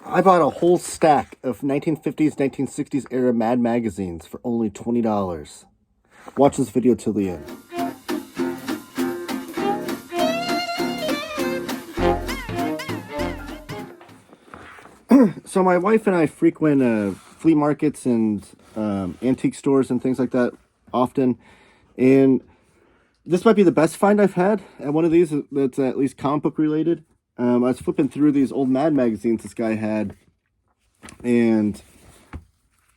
I bought a whole stack of 1950s, 1960s era Mad magazines for only $20. Watch this video till the end. So my wife and I frequent flea markets and antique stores and things like that often. And this might be the best find I've had at one of these that's at least comic book related. I was flipping through these old Mad magazines this guy had, and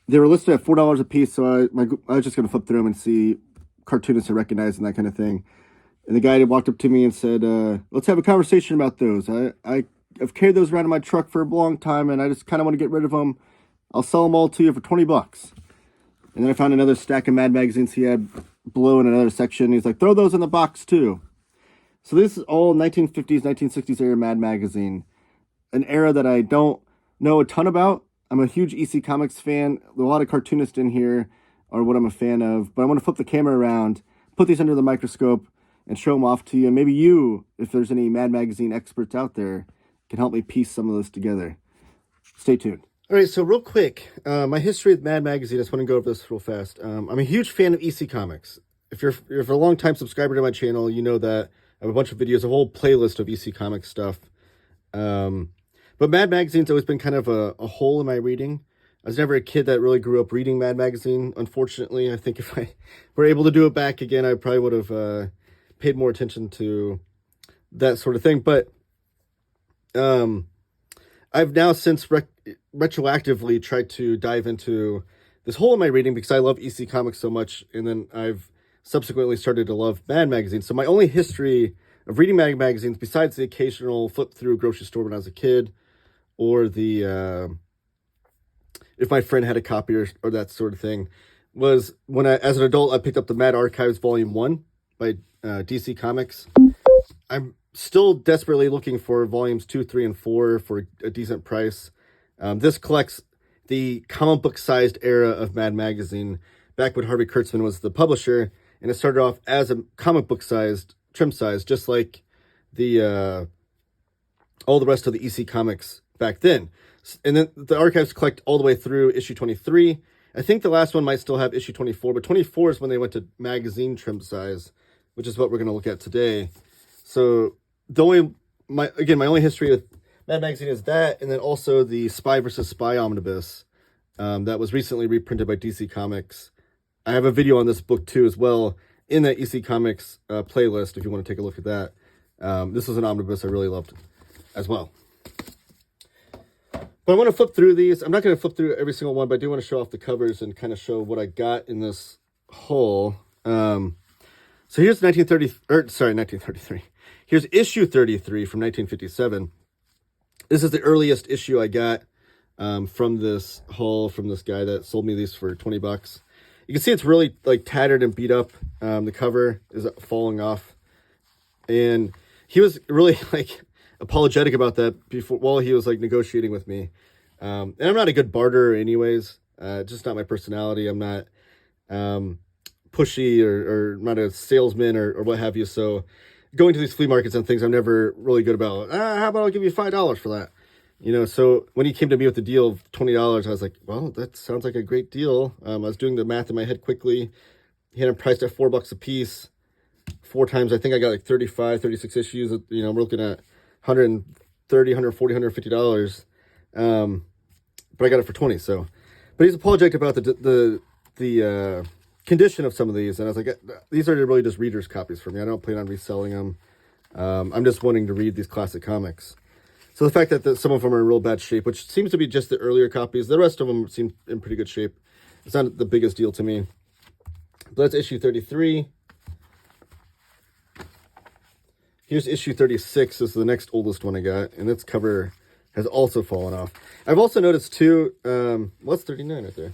they were listed at $4 a piece. So I was just gonna flip through them and see cartoonists I recognize and that kind of thing. And the guy walked up to me and said, "Let's have a conversation about those. I've carried those around in my truck for a long time, and I just kind of want to get rid of them. I'll sell them all to you for $20." And then I found another stack of Mad magazines he had below in another section. He's like, "Throw those in the box too." So this is all 1950s, 1960s era Mad magazine, an era that I don't know a ton about. I'm a huge EC Comics fan. There are a lot of cartoonists in here are what I'm a fan of, but I want to flip the camera around, put these under the microscope, and show them off to you. And maybe you, if there's any Mad magazine experts out there, can help me piece some of this together. Stay tuned. All right, so real quick, my history with Mad magazine, I just want to go over this real fast. I'm a huge fan of EC Comics. If you're a long-time subscriber to my channel, you know that I have a bunch of videos, a whole playlist of EC Comics stuff. But Mad Magazine's always been kind of a hole in my reading. I was never a kid that really grew up reading Mad Magazine. Unfortunately, I think if I were able to do it back again, I probably would have paid more attention to that sort of thing. But I've now since retroactively tried to dive into this hole in my reading because I love EC Comics so much, and then I've subsequently started to love Mad Magazine. So my only history of reading Mad Magazines, besides the occasional flip through a grocery store when I was a kid, or the if my friend had a copy or that sort of thing, was when as an adult, I picked up the Mad Archives Volume 1 by DC Comics. I'm still desperately looking for volumes 2, 3, and 4 for a decent price. This collects the comic book sized era of Mad Magazine, back when Harvey Kurtzman was the publisher, and it started off as a comic book sized trim size, just like the all the rest of the EC Comics back then. And then the archives collect all the way through issue 23. I think the last one might still have issue 24, but 24 is when they went to magazine trim size, which is what we're going to look at today. So my only history with Mad Magazine is that, and then also the Spy vs. Spy omnibus that was recently reprinted by DC Comics. I have a video on this book too as well in that EC Comics playlist if you want to take a look at that. This was an omnibus I really loved as well. But I want to flip through these. I'm not going to flip through every single one, but I do want to show off the covers and kind of show what I got in this haul. So here's 1933. Here's issue 33 from 1957. This is the earliest issue I got from this haul from this guy that sold me these for $20. You can see it's really like tattered and beat up. The cover is falling off, and he was really like apologetic about that while he was like negotiating with me. And I'm not a good barterer anyways. Just not my personality. I'm not pushy or not a salesman or what have you. So going to these flea markets and things, I'm never really good about. How about I'll give you $5 for that? You know, so when he came to me with the deal of $20, I was like, well, that sounds like a great deal. I was doing the math in my head quickly. He had them priced at $4 a piece. 4 times, I think I got like 35, 36 issues. You know, we're looking at $130, $140, $150. But I got it for 20. So, but he's apologetic about the condition of some of these, and I was like, these are really just readers' copies for me. I don't plan on reselling them. I'm just wanting to read these classic comics. So the fact that some of them are in real bad shape, which seems to be just the earlier copies, the rest of them seem in pretty good shape. It's not the biggest deal to me. But that's issue 33. Here's issue 36. This is the next oldest one I got, and its cover has also fallen off. I've also noticed too, what's 39 right there?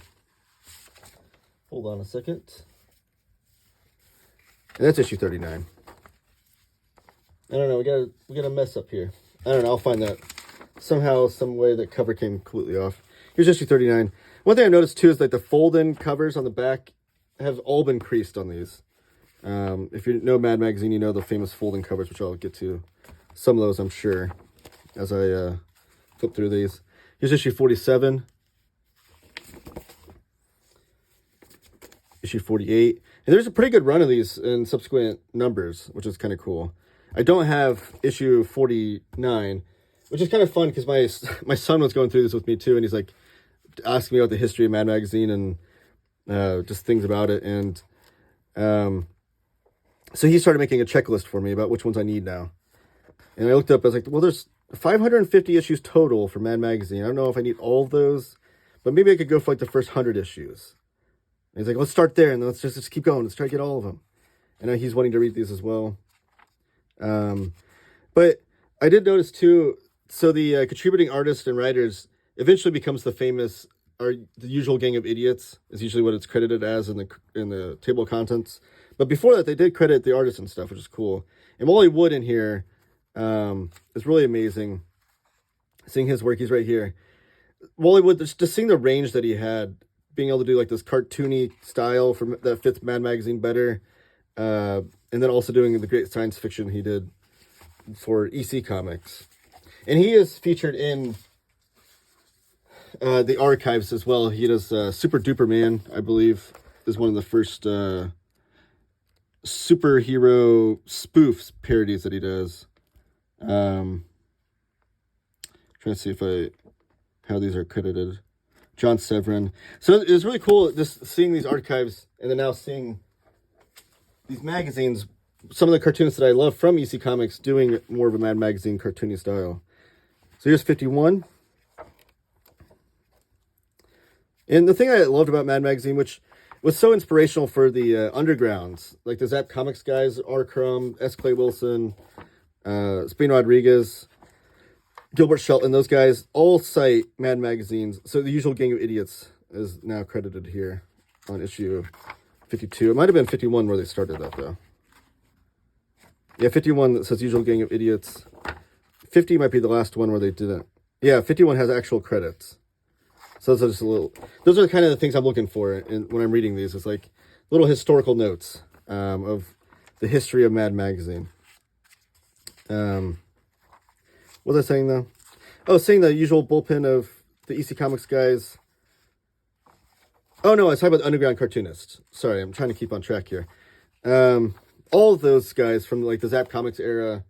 Hold on a second. And that's issue 39. I don't know, we got a mess up here. I don't know, I'll find that. Somehow, some way that cover came completely off. Here's issue 39. One thing I noticed too is that the fold-in covers on the back have all been creased on these. If you know Mad Magazine, you know the famous folding covers, which I'll get to some of those, I'm sure, as I flip through these. Here's issue 47. Issue 48. And there's a pretty good run of these in subsequent numbers, which is kind of cool. I don't have issue 49, which is kind of fun because my son was going through this with me too, and he's like asking me about the history of Mad Magazine and just things about it. And so he started making a checklist for me about which ones I need now. And I looked up, I was like, well, there's 550 issues total for Mad Magazine. I don't know if I need all of those, but maybe I could go for like the first 100 issues. And he's like, let's start there, and then let's just keep going. Let's try to get all of them. And he's wanting to read these as well. But I did notice too, so the contributing artist and writers eventually becomes the usual gang of idiots is usually what it's credited as in the table of contents. But before that, they did credit the artists and stuff, which is cool. And Wally Wood in here is really amazing. Seeing his work, he's right here. Wally Wood, just seeing the range that he had, being able to do like this cartoony style that fits Mad Magazine better, and then also doing the great science fiction he did for EC Comics. And he is featured in the archives as well. He does Super Duper Man, I believe, is one of the first superhero spoofs parodies that he does. Trying to see how these are credited. John Severin. So it was really cool just seeing these archives and then now seeing these magazines. Some of the cartoonists that I love from EC Comics doing more of a Mad Magazine cartoony style. So here's 51. And the thing I loved about Mad Magazine, which was so inspirational for the undergrounds, like the Zap Comics guys, R. Crumb, S. Clay Wilson, Spain Rodriguez, Gilbert Shelton, those guys all cite Mad Magazines. So the usual gang of idiots is now credited here on issue 52. It might have been 51 where they started that, though. Yeah, 51 that says usual gang of idiots. 50 might be the last one where they didn't. Yeah, 51 has actual credits. So those are those are kind of the things I'm looking for when I'm reading these. It's like little historical notes of the history of Mad Magazine. What was I saying, though? Oh, saying the usual bullpen of the EC Comics guys. Oh, no, I was talking about the underground cartoonists. Sorry, I'm trying to keep on track here. All of those guys from like the Zap Comics era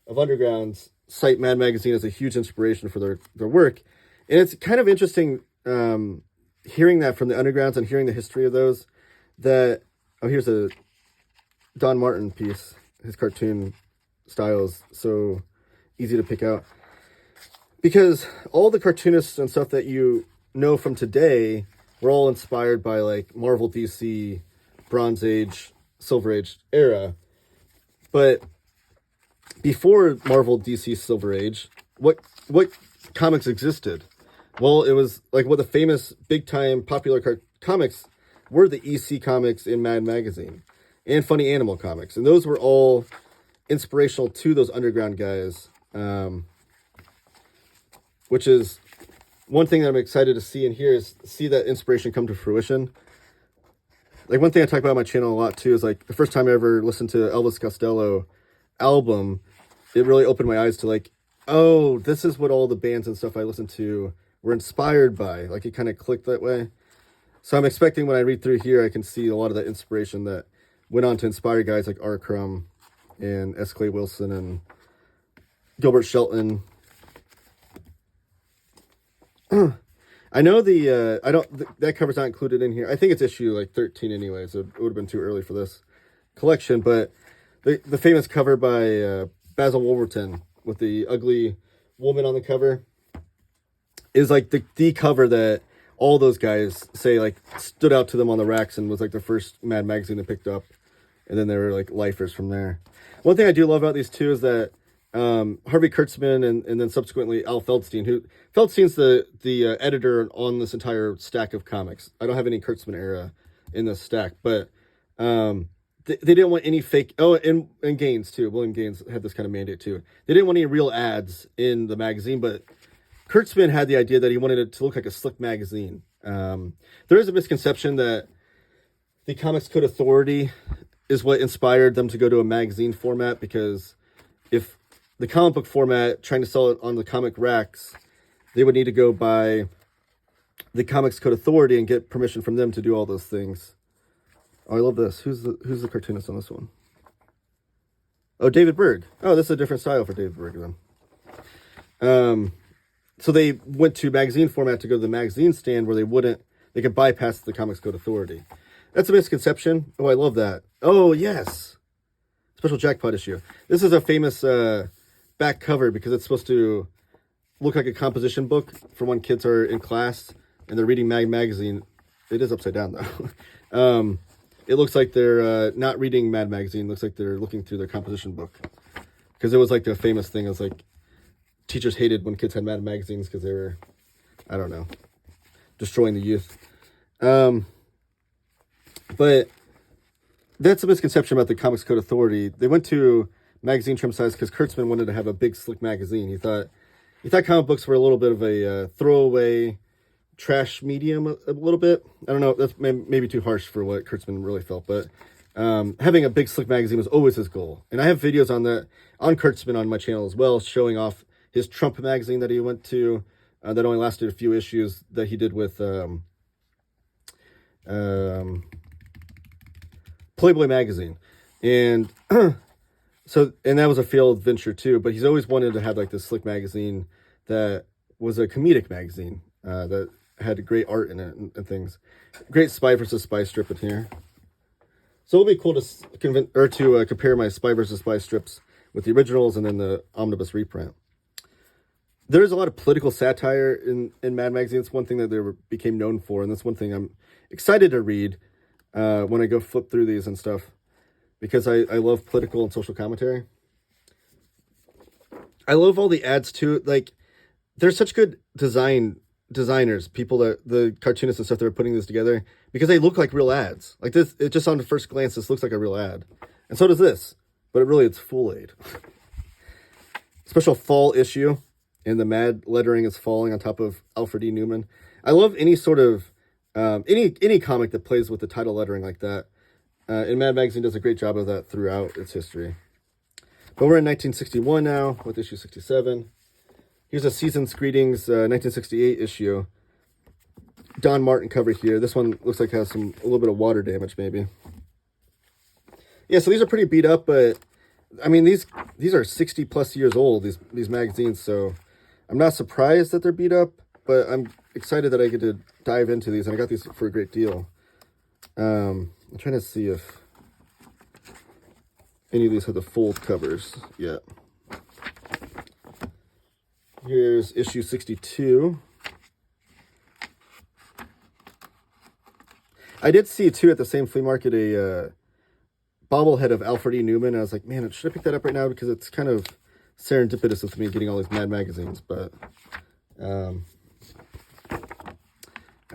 of undergrounds cite Mad Magazine as a huge inspiration for their work. And it's kind of interesting hearing that from the undergrounds and hearing the history of those. Here's a Don Martin piece. His cartoon style is so easy to pick out. Because all the cartoonists and stuff that you know from today were all inspired by like Marvel, DC, Bronze Age, Silver Age era. But before Marvel, DC, Silver Age, what comics existed? Well, it was like what the famous big-time popular comics were the EC Comics in Mad Magazine and Funny Animal Comics. And those were all inspirational to those underground guys, which is one thing that I'm excited to see and hear is see that inspiration come to fruition. Like one thing I talk about on my channel a lot too is like the first time I ever listened to Elvis Costello album, it really opened my eyes to like, oh, this is what all the bands and stuff I listened to were inspired by. Like it kind of clicked that way. So I'm expecting when I read through here, I can see a lot of that inspiration that went on to inspire guys like R. Crumb and S. Clay Wilson and Gilbert Shelton. I know that cover's not included in here. I think it's issue like 13 anyway, so it would have been too early for this collection. But the famous cover by Basil Wolverton with the ugly woman on the cover is like the cover that all those guys say like stood out to them on the racks and was like the first Mad Magazine they picked up. And then they were like lifers from there. One thing I do love about these two is that Harvey Kurtzman and then subsequently Al Feldstein, Feldstein's the editor on this entire stack of comics. I don't have any Kurtzman era in this stack, but they didn't want any fake. Oh, and Gaines too. William Gaines had this kind of mandate too. They didn't want any real ads in the magazine, but Kurtzman had the idea that he wanted it to look like a slick magazine. There is a misconception that the Comics Code Authority is what inspired them to go to a magazine format, because if the comic book format, trying to sell it on the comic racks, they would need to go by the Comics Code Authority and get permission from them to do all those things. Oh, I love this. Who's the cartoonist on this one? Oh, David Berg. Oh, this is a different style for David Berg then. So they went to magazine format to go to the magazine stand where they could bypass the Comics Code Authority. That's a misconception. Oh, I love that. Oh, yes. Special jackpot issue. This is a famous back cover because it's supposed to look like a composition book for when kids are in class and they're reading Magazine. It is upside down, though. It looks like they're not reading Mad Magazine. It looks like they're looking through their composition book. Because it was like the famous thing. It was like teachers hated when kids had Mad Magazines because they were, I don't know, destroying the youth. But that's a misconception about the Comics Code Authority. They went to magazine trim size because Kurtzman wanted to have a big, slick magazine. He thought comic books were a little bit of a throwaway trash medium a little bit. I don't know. That's maybe too harsh for what Kurtzman really felt, but having a big, slick magazine was always his goal. And I have videos on Kurtzman on my channel as well, showing off his Trump magazine that he went to that only lasted a few issues that he did with Playboy magazine. And and that was a failed venture too, but he's always wanted to have like this slick magazine that was a comedic magazine that had great art in it and things. Great Spy versus Spy strip in here. So it'll be cool to compare my Spy versus Spy strips with the originals and then the omnibus reprint. There's a lot of political satire in Mad Magazine. It's one thing that they became known for, and that's one thing I'm excited to read when I go flip through these and stuff, because I love political and social commentary. I love all the ads too. Like, there's such good designers, people that the cartoonists and stuff that are putting this together, because they look like real ads. Like this, it just on the first glance, this looks like a real ad, and so does this. But it's full aid. Special fall issue. And the mad lettering is falling on top of Alfred E. Newman. I love any sort of, any comic that plays with the title lettering like that. And Mad Magazine does a great job of that throughout its history. But we're in 1961 now with issue 67. Here's a Season's Greetings 1968 issue. Don Martin cover here. This one looks like it has a little bit of water damage maybe. Yeah, so these are pretty beat up, but I mean, these are 60 plus years old, these magazines, so I'm not surprised that they're beat up, but I'm excited that I get to dive into these, and I got these for a great deal. I'm trying to see if any of these have the fold covers yet. Here's issue 62. I did see, too, at the same flea market, a bobblehead of Alfred E. Newman. I was like, man, should I pick that up right now? Because it's kind of serendipitous with me getting all these Mad Magazines, but I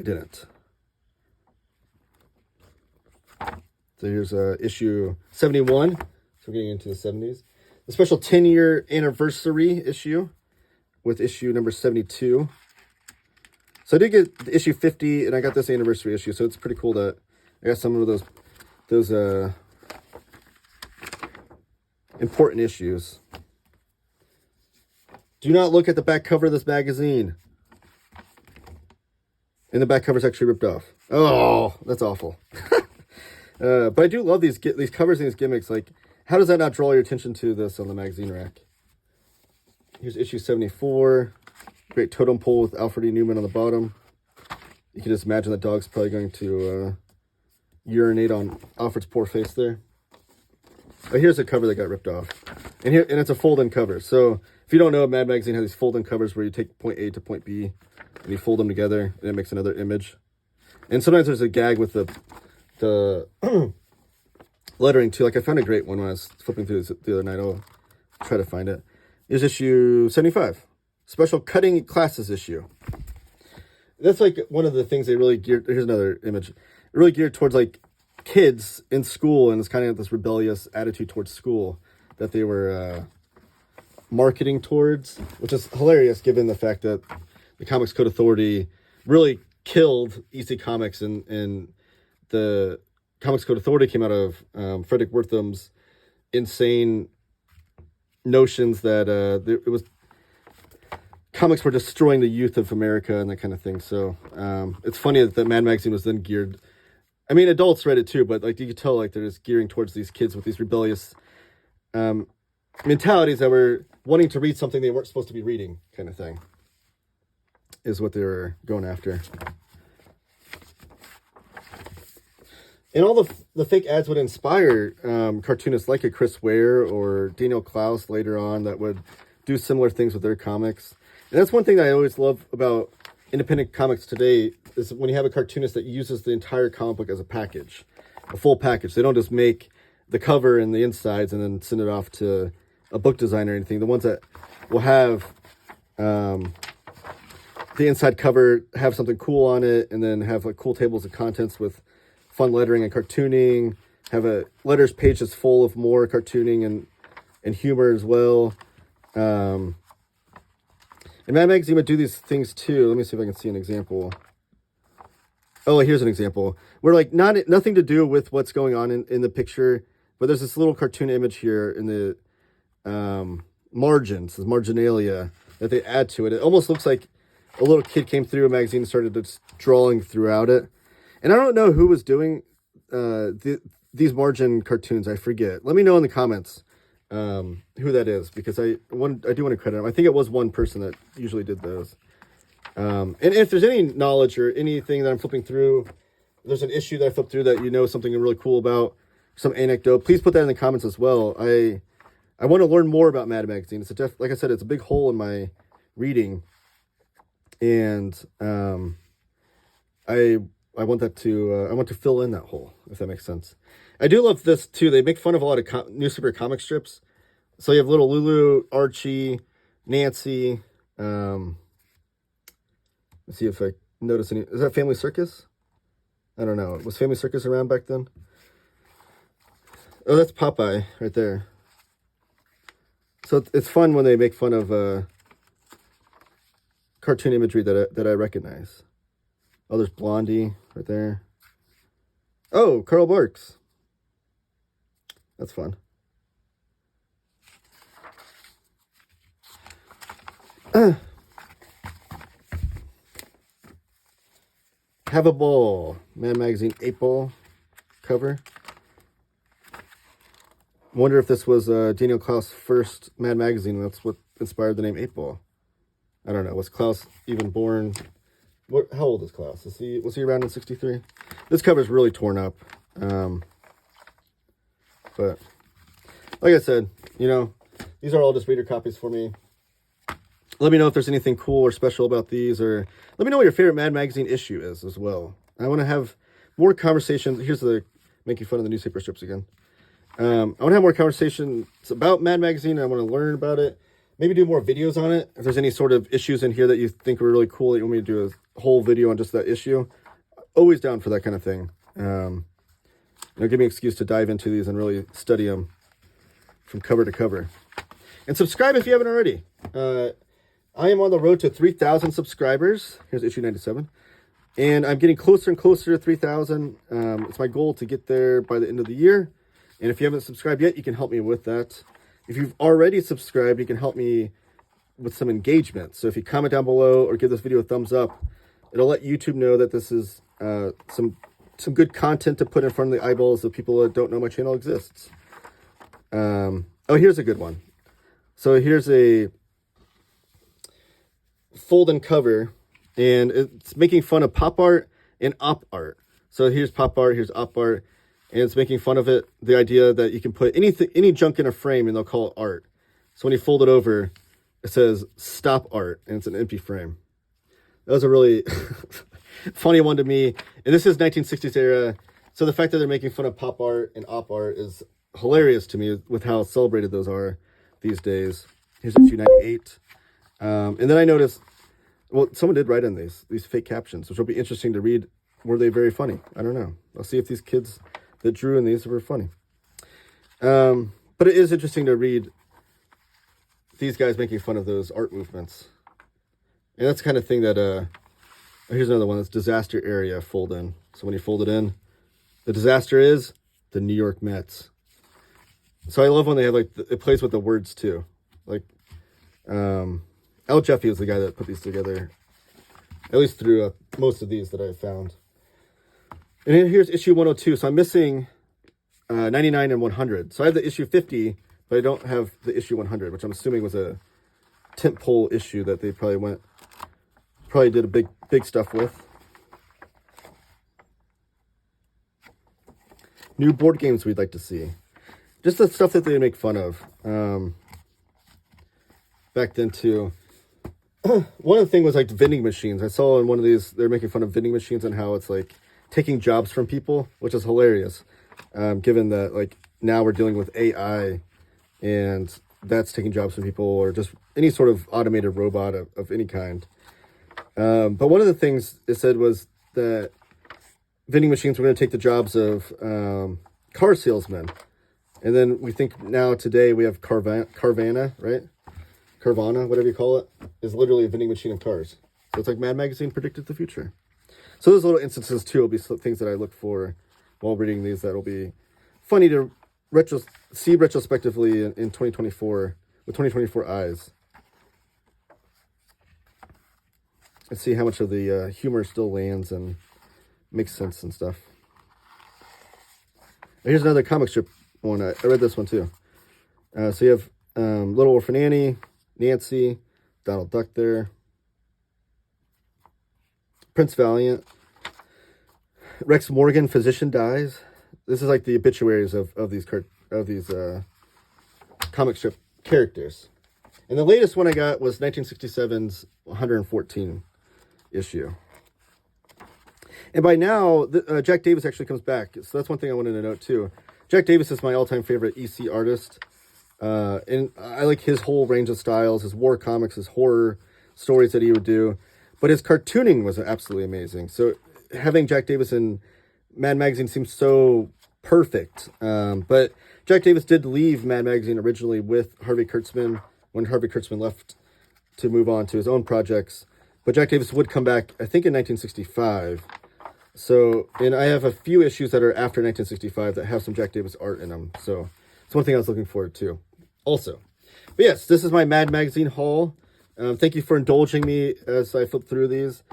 didn't. So here's issue 71. So we're getting into the 70s. The special 10-year anniversary issue with issue number 72. So I did get issue 50, and I got this anniversary issue, so it's pretty cool that I got some of those important issues. Do not look at the back cover of this magazine. And the back cover is actually ripped off. Oh, that's awful. But I do love these covers and these gimmicks. Like, how does that not draw your attention to this on the magazine rack? Here's issue 74. Great totem pole with Alfred E. Newman on the bottom. You can just imagine that dog's probably going to urinate on Alfred's poor face there. But here's a cover that got ripped off. And it's a fold-in cover. So if you don't know, Mad Magazine has these fold-in covers where you take point A to point B and you fold them together and it makes another image. And sometimes there's a gag with the lettering too. Like, I found a great one when I was flipping through this the other night. I'll try to find it. Here's issue 75. Special cutting classes issue. That's like one of the things they really geared. Here's another image. Really geared towards like kids in school, and it's kind of this rebellious attitude towards school that they were marketing towards, which is hilarious given the fact that the Comics Code Authority really killed EC Comics, and the Comics Code Authority came out of Frederick Wertham's insane notions that it was comics were destroying the youth of America and that kind of thing. So it's funny that Mad Magazine was then geared. I mean, adults read it too, but like you could tell, like they're just gearing towards these kids with these rebellious mentalities that were wanting to read something they weren't supposed to be reading, kind of thing, is what they were going after. And all the fake ads would inspire cartoonists like a Chris Ware or Daniel Klaus later on that would do similar things with their comics. And that's one thing that I always love about independent comics today is when you have a cartoonist that uses the entire comic book as a package, a full package. They don't just make the cover and the insides and then send it off to a book designer or anything. The ones that will have the inside cover have something cool on it and then have like cool tables of contents with fun lettering and cartooning, have a letters page that's full of more cartooning and humor as well. And Mad Magazine would do these things too. Let me see if I can see an example. Oh, here's an example. We're like nothing to do with what's going on in the picture, but there's this little cartoon image here in the margins, this marginalia that they add to it. It almost looks like a little kid came through a magazine and started just drawing throughout it. And I don't know who was doing these margin cartoons. I forget. Let me know in the comments who that is, because I do want to credit them. I think it was one person that usually did those. And if there's any knowledge or anything that I'm flipping through, there's an issue that I flip through that you know something really cool about, some anecdote, please put that in the comments as well. I want to learn more about Mad Magazine. It's like I said, it's a big hole in my reading, and I want that to I want to fill in that hole, if that makes sense. I do love this too. They make fun of a lot of newspaper comic strips. So you have little Lulu, Archie, Nancy. Let's see if I notice any. Is that Family Circus? I don't know. Was Family Circus around back then? Oh, that's Popeye right there. So it's fun when they make fun of cartoon imagery that I recognize. Oh, there's Blondie right there. Oh, Carl Barks. That's fun. Have a Ball. Mad Magazine 8 Ball cover. Wonder if this was Daniel Klaus' first Mad Magazine. That's what inspired the name 8 Ball. I don't know. Was Klaus even born? How old is Klaus? Was he around in 63? This cover is really torn up. But like I said, you know, these are all just reader copies for me. Let me know if there's anything cool or special about these, or let me know what your favorite Mad Magazine issue is as well. I want to have more conversations. Here's the making fun of the newspaper strips again. I want to have more conversations about Mad Magazine. I want to learn about it. Maybe do more videos on it. If there's any sort of issues in here that you think are really cool that you want me to do a whole video on just that issue, always down for that kind of thing. You know, give me an excuse to dive into these and really study them from cover to cover. And subscribe if you haven't already. I am on the road to 3,000 subscribers. Here's issue 97. And I'm getting closer and closer to 3,000. It's my goal to get there by the end of the year. And if you haven't subscribed yet, you can help me with that. If you've already subscribed, you can help me with some engagement. So if you comment down below or give this video a thumbs up, it'll let YouTube know that this is some good content to put in front of the eyeballs of people that don't know my channel exists. Oh, here's a good one. So here's a fold-in cover, and it's making fun of pop art and op art. So here's pop art, here's op art, and it's making fun of it, the idea that you can put any junk in a frame and they'll call it art. So when you fold it over, it says stop art, and it's an empty frame. That was a really funny one to me. And this is 1960s era. So the fact that they're making fun of pop art and op art is hilarious to me with how celebrated those are these days. Here's issue 98. And then I noticed, well, someone did write in these fake captions, which will be interesting to read. Were they very funny? I don't know. I'll see if these kids that drew in these were funny. But it is interesting to read these guys making fun of those art movements. And that's the kind of thing that, here's another one. That's disaster area fold in. So when you fold it in, the disaster is the New York Mets. So I love when they have, like, it plays with the words too. Like, Jaffe was the guy that put these together, at least through most of these that I found. And then here's issue 102. So I'm missing 99 and 100. So I have the issue 50, but I don't have the issue 100, which I'm assuming was a tentpole issue that they probably did a big stuff with. New board games we'd like to see. Just the stuff that they make fun of. Back then too. One of the things was like vending machines. I saw in one of these, they're making fun of vending machines and how it's like taking jobs from people, which is hilarious. Given that like now we're dealing with AI and that's taking jobs from people, or just any sort of automated robot of any kind. But one of the things it said was that vending machines were going to take the jobs of car salesmen. And then we think now today we have Carvana, right? Carvana, whatever you call it, is literally a vending machine of cars. So it's like Mad Magazine predicted the future. So those little instances too will be things that I look for while reading these that will be funny to see retrospectively in 2024 with 2024 eyes. And see how much of the humor still lands and makes sense and stuff. Here's another comic strip one. I read this one too. So you have Little Orphan Annie, Nancy, Donald Duck there, Prince Valiant, Rex Morgan, physician dies. This is like the obituaries of these comic strip characters. And the latest one I got was 1967's 114 issue. And by now, Jack Davis actually comes back. So that's one thing I wanted to note too. Jack Davis is my all-time favorite EC artist. And I like his whole range of styles, his war comics, his horror stories that he would do. But his cartooning was absolutely amazing. So having Jack Davis in Mad Magazine seems so perfect. But Jack Davis did leave Mad Magazine originally with Harvey Kurtzman when Harvey Kurtzman left to move on to his own projects. But Jack Davis would come back, I think, in 1965. So, and I have a few issues that are after 1965 that have some Jack Davis art in them. So it's one thing I was looking forward to also. But yes, this is my Mad Magazine haul. Thank you for indulging me as I flip through these.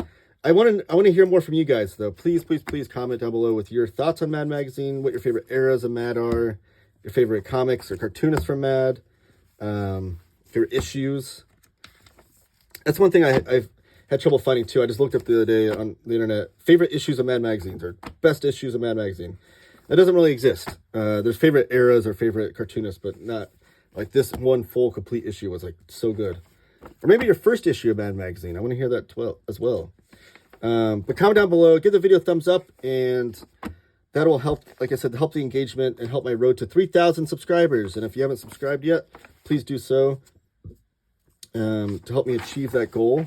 I want to hear more from you guys, though. Please comment down below with your thoughts on Mad Magazine, what your favorite eras of Mad are, your favorite comics or cartoonists from Mad, favorite issues. That's one thing I've had trouble finding too. I just looked up the other day on the internet, favorite issues of Mad Magazines or best issues of Mad Magazine. That doesn't really exist. There's favorite eras or favorite cartoonists, but not like this one full complete issue was like so good. Or maybe your first issue of Mad Magazine. I want to hear that as well. But comment down below, give the video a thumbs up, and that will help, like I said, help the engagement and help my road to 3,000 subscribers. And if you haven't subscribed yet, please do so to help me achieve that goal.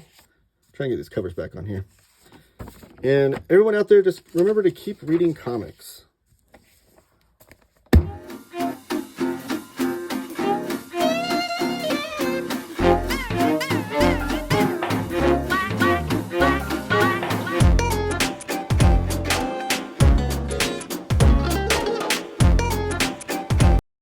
Try and get these covers back on here. And everyone out there, just remember to keep reading comics.